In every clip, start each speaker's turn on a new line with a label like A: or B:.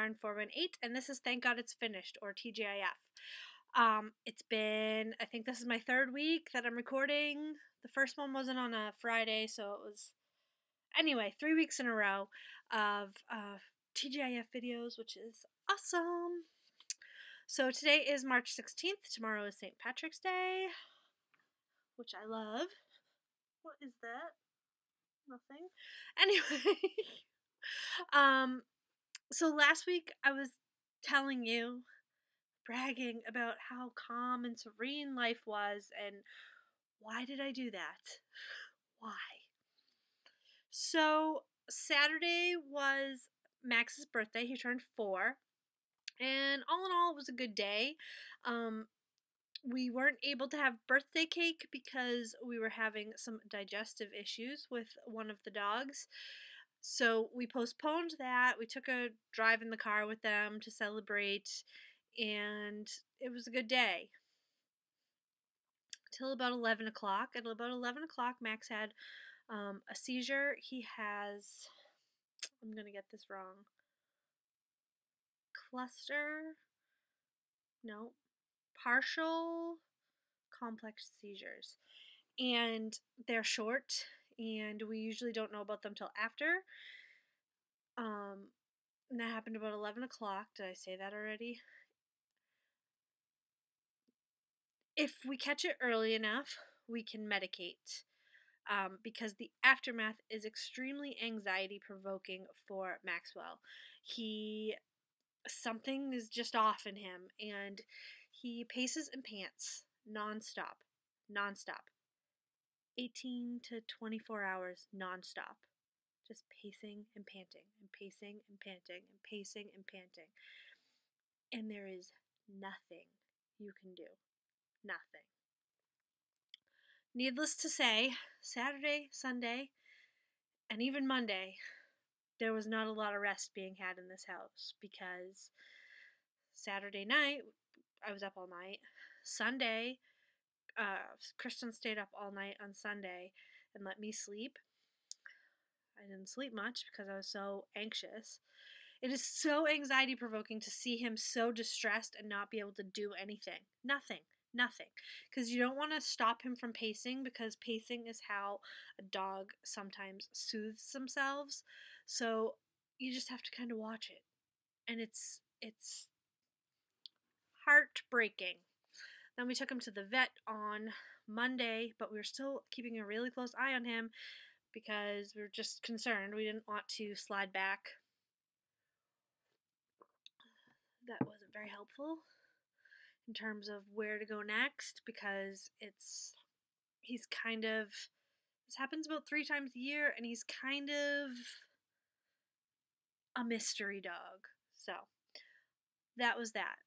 A: Karen418, and this is Thank God It's Finished, or TGIF. It's been, I think this is my third week that I'm recording. The first one wasn't on a Friday, so it was, anyway, 3 weeks in a row of TGIF videos, which is awesome. So today is March 16th. Tomorrow is St. Patrick's Day, which I love. What is that? Nothing. Anyway, so last week I was telling you, bragging about how calm and serene life was, and why did I do that? Why? So Saturday was Max's birthday. He turned 4, and all in all, it was a good day. We weren't able to have birthday cake because we were having some digestive issues with one of the dogs. So we postponed that. We took a drive in the car with them to celebrate, and it was a good day. Till about 11 o'clock. At about 11 o'clock, Max had a seizure. He has, I'm going to get this wrong, partial complex seizures. And they're short, and we usually don't know about them till after. And that happened about 11 o'clock. Did I say that already? If we catch it early enough, we can medicate. Because the aftermath is extremely anxiety provoking for Maxwell. Something is just off in him, and he paces and pants nonstop. 18 to 24 hours nonstop. Just pacing and panting and pacing and panting and pacing and panting. And there is nothing you can do. Nothing. Needless to say, Saturday, Sunday, and even Monday, there was not a lot of rest being had in this house, because Saturday night, I was up all night. Sunday, Kristen stayed up all night on Sunday and let me sleep. I didn't sleep much because I was so anxious. It is so anxiety provoking to see him so distressed and not be able to do anything. Nothing. Because you don't want to stop him from pacing, because pacing is how a dog sometimes soothes themselves. So you just have to kind of watch it. And it's heartbreaking. Then we took him to the vet on Monday, but we were still keeping a really close eye on him because we were just concerned. We didn't want to slide back. That wasn't very helpful in terms of where to go next, because this happens about 3 times a year, and he's kind of a mystery dog. So that was that.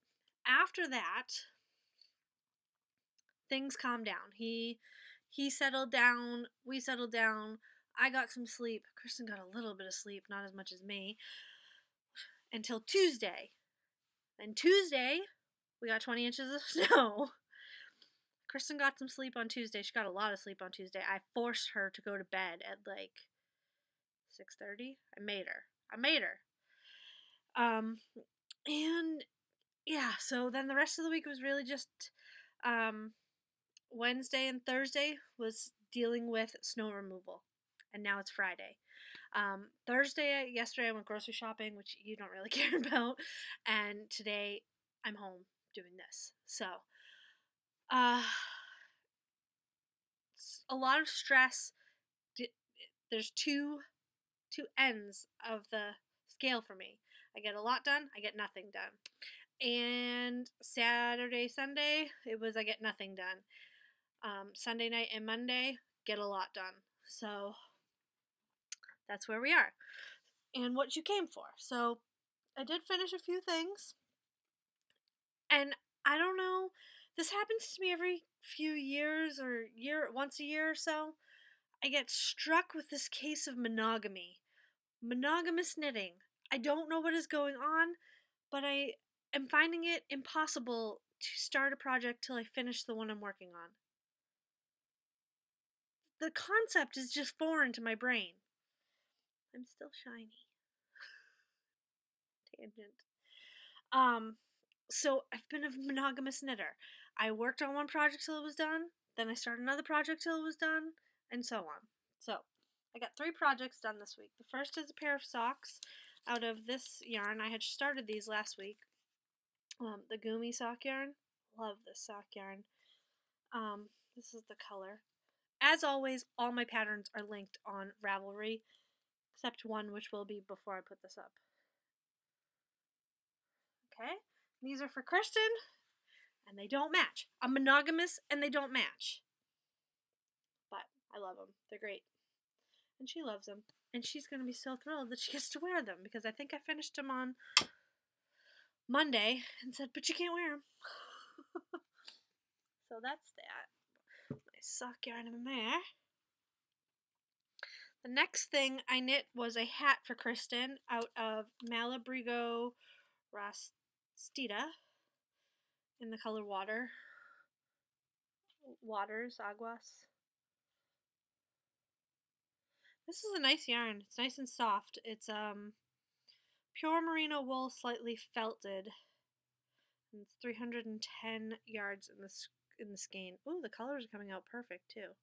A: After that, things calmed down. He settled down. We settled down. I got some sleep. Kristen got a little bit of sleep, not as much as me, until Tuesday. And Tuesday, we got 20 inches of snow. Kristen got some sleep on Tuesday. She got a lot of sleep on Tuesday. I forced her to go to bed at like 6:30. I made her. And yeah, so then the rest of the week was really just Wednesday and Thursday was dealing with snow removal. And now it's Friday. Yesterday I went grocery shopping, which you don't really care about. And today I'm home doing this. So, a lot of stress. There's two ends of the scale for me. I get a lot done, I get nothing done. And Saturday, Sunday, it was I get nothing done. Sunday night and Monday, get a lot done. So that's where we are. And what you came for. So I did finish a few things. And I don't know, this happens to me every few years or once a year or so. I get struck with this case of monogamy. Monogamous knitting. I don't know what is going on, but I am finding it impossible to start a project till I finish the one I'm working on. The concept is just foreign to my brain. I'm still shiny. Tangent. So I've been a monogamous knitter. I worked on one project till it was done, then I started another project till it was done, and so on. So I got 3 projects done this week. The first is a pair of socks out of this yarn. I had started these last week. The Gumi sock yarn. Love this sock yarn. This is the color. As always, all my patterns are linked on Ravelry, except one which will be before I put this up. Okay, these are for Kristen, and they don't match. I'm monogamous, and they don't match. But I love them. They're great. And she loves them. And she's going to be so thrilled that she gets to wear them, because I think I finished them on Monday and said, but you can't wear them. So that's that. My sock yarn in there. The next thing I knit was a hat for Kristen out of Malabrigo Rastita in the color Waters, Aguas. This is a nice yarn. It's nice and soft. It's pure merino wool, slightly felted. And it's 310 yards in the skein. Ooh, the colors are coming out perfect too.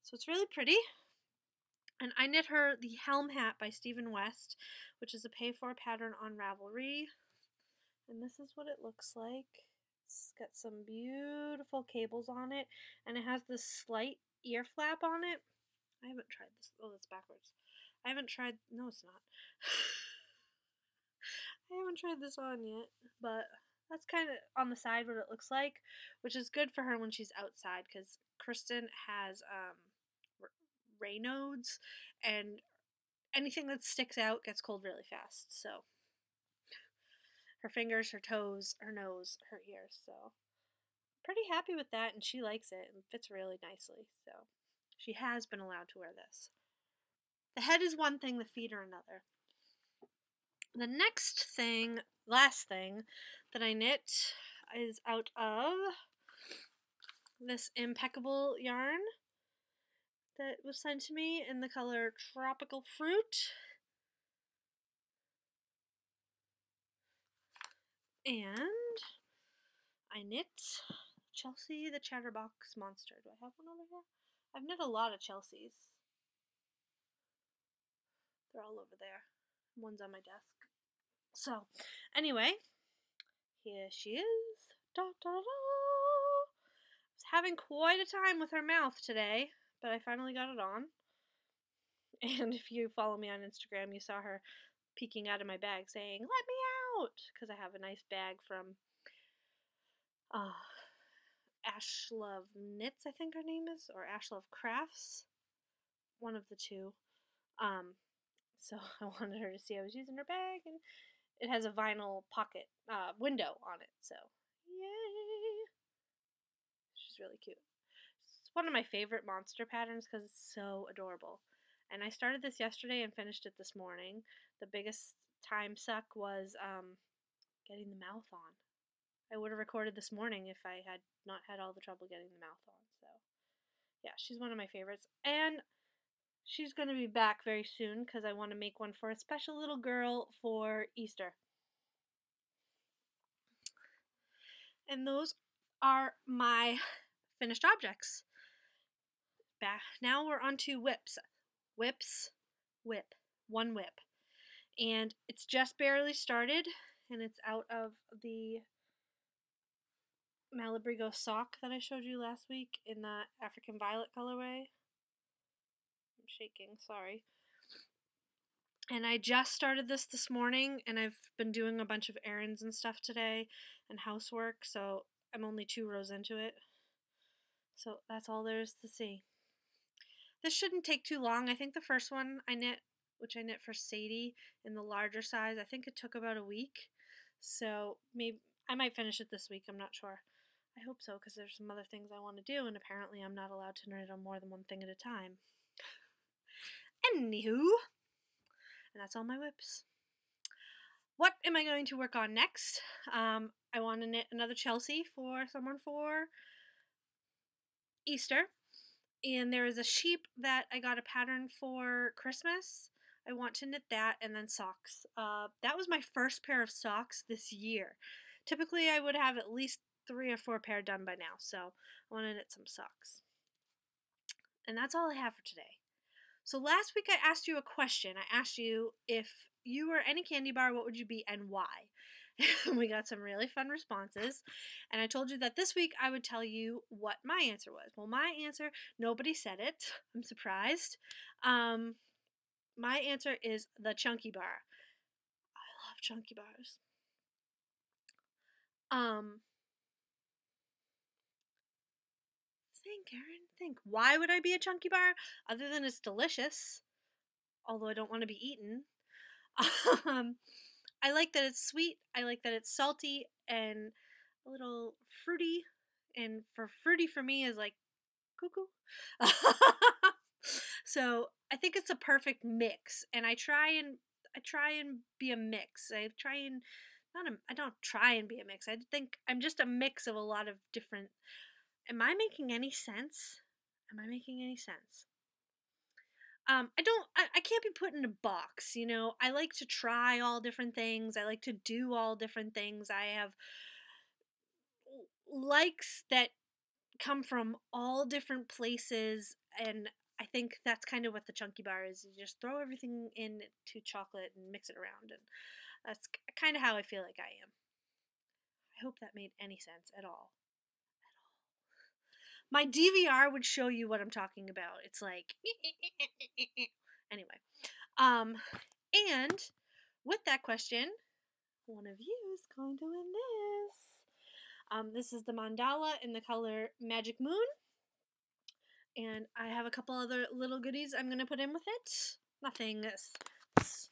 A: So it's really pretty. And I knit her the Helm Hat by Stephen West, which is a pay-for pattern on Ravelry. And this is what it looks like. It's got some beautiful cables on it, and it has this slight ear flap on it. I haven't tried this. Oh, that's backwards. I haven't tried. No, it's not. I haven't tried this on yet, but that's kind of on the side what it looks like, which is good for her when she's outside, because Kristen has Raynaud's, and anything that sticks out gets cold really fast. So her fingers, her toes, her nose, her ears. So pretty happy with that, and she likes it and fits really nicely. So she has been allowed to wear this. The head is one thing, the feet are another. The next thing, last thing that I knit is out of this impeccable yarn that was sent to me in the color Tropical Fruit. And I knit Chelsea the Chatterbox Monster. Do I have one over here? I've knit a lot of Chelseas. They're all over there. One's on my desk. So, anyway, here she is. Da, da, da. I was having quite a time with her mouth today, but I finally got it on. And if you follow me on Instagram, you saw her peeking out of my bag saying, "Let me out!" Because I have a nice bag from Ashlove Knits, I think her name is, or Ashlove Crafts. One of the two. So I wanted her to see I was using her bag, and it has a vinyl pocket window on it. So yay! She's really cute. It's one of my favorite monster patterns because it's so adorable. And I started this yesterday and finished it this morning. The biggest time suck was getting the mouth on. I would have recorded this morning if I had not had all the trouble getting the mouth on. So yeah, she's one of my favorites. And she's going to be back very soon because I want to make one for a special little girl for Easter. And those are my finished objects. Now we're on to whips. Whip. One whip. And it's just barely started, and it's out of the Malabrigo sock that I showed you last week in the African Violet colorway. I'm shaking, sorry. And I just started this morning, and I've been doing a bunch of errands and stuff today and housework, so I'm only 2 rows into it. So that's all there is to see. This shouldn't take too long. I think the first one I knit, which I knit for Sadie in the larger size, I think it took about a week. So maybe I might finish it this week. I'm not sure. I hope so, because there's some other things I want to do, and apparently I'm not allowed to knit on more than one thing at a time. Anywho, and that's all my whips. What am I going to work on next? I want to knit another Chelsea for someone for Easter. And there is a sheep that I got a pattern for Christmas. I want to knit that, and then socks. That was my first pair of socks this year. Typically, I would have at least 3 or 4 pair done by now, so I want to knit some socks. And that's all I have for today. So last week I asked you a question. I asked you, if you were any candy bar, what would you be and why? We got some really fun responses. And I told you that this week I would tell you what my answer was. Well, my answer, nobody said it. I'm surprised. My answer is the chunky bar. I love chunky bars. Think, Erin, think. Why would I be a chunky bar? Other than it's delicious, although I don't want to be eaten. I like that it's sweet. I like that it's salty and a little fruity. And fruity for me is like cuckoo. So I think it's a perfect mix. And I try and be a mix. I don't try and be a mix. I think I'm just a mix of a lot of different. Am I making any sense? Am I making any sense? I can't be put in a box, you know. I like to try all different things. I like to do all different things. I have likes that come from all different places, and I think that's kind of what the chunky bar is. You just throw everything into chocolate and mix it around, and that's kind of how I feel like I am. I hope that made any sense at all. My DVR would show you what I'm talking about. It's like anyway. And with that question, one of you is going to win this. This is the mandala in the color Magic Moon. And I have a couple other little goodies I'm going to put in with it.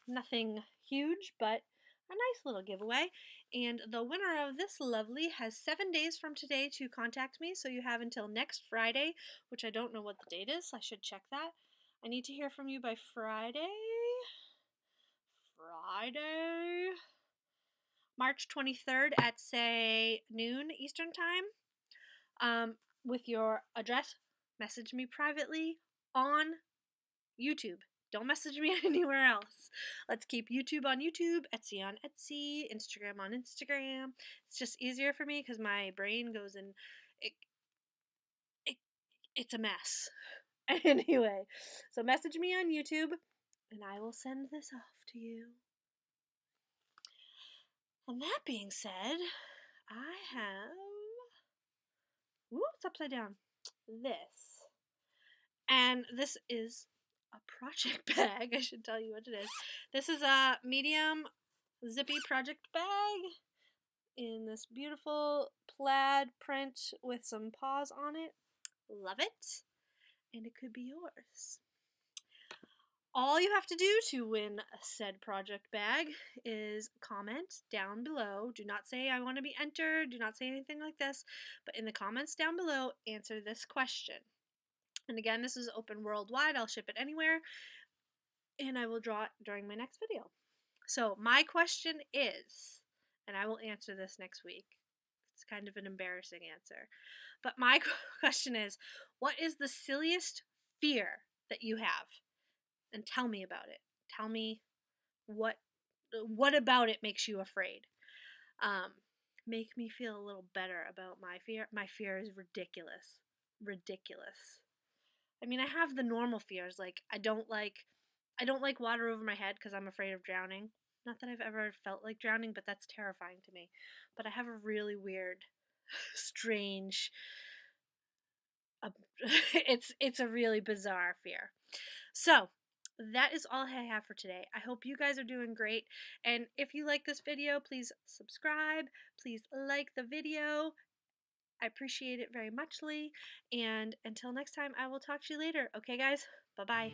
A: Nothing huge, but a nice little giveaway. And the winner of this lovely has 7 days from today to contact me. So you have until next Friday, which I don't know what the date is. I should check that. I need to hear from you by Friday. March 23rd at, say, noon Eastern time. With your address, message me privately on YouTube. Don't message me anywhere else. Let's keep YouTube on YouTube, Etsy on Etsy, Instagram on Instagram. It's just easier for me because my brain goes in. It's a mess. Anyway, so message me on YouTube, and I will send this off to you. And that being said, I have. Ooh, it's upside down. This. And this is a project bag. I should tell you what it is. This is a medium zippy project bag in this beautiful plaid print with some paws on it. Love it. And it could be yours. All you have to do to win said project bag is comment down below. Do not say I want to be entered. Do not say anything like this. But in the comments down below, answer this question. And again, this is open worldwide. I'll ship it anywhere. And I will draw it during my next video. So my question is, and I will answer this next week. It's kind of an embarrassing answer. But my question is, what is the silliest fear that you have? And tell me about it. Tell me what about it makes you afraid. Make me feel a little better about my fear. My fear is ridiculous. Ridiculous. I mean, I have the normal fears, like I don't like water over my head because I'm afraid of drowning. Not that I've ever felt like drowning, but that's terrifying to me. But I have a really weird, strange, it's a really bizarre fear. So that is all I have for today. I hope you guys are doing great. And if you like this video, please subscribe. Please like the video. I appreciate it very muchly. And until next time, I will talk to you later. Okay, guys? Bye-bye.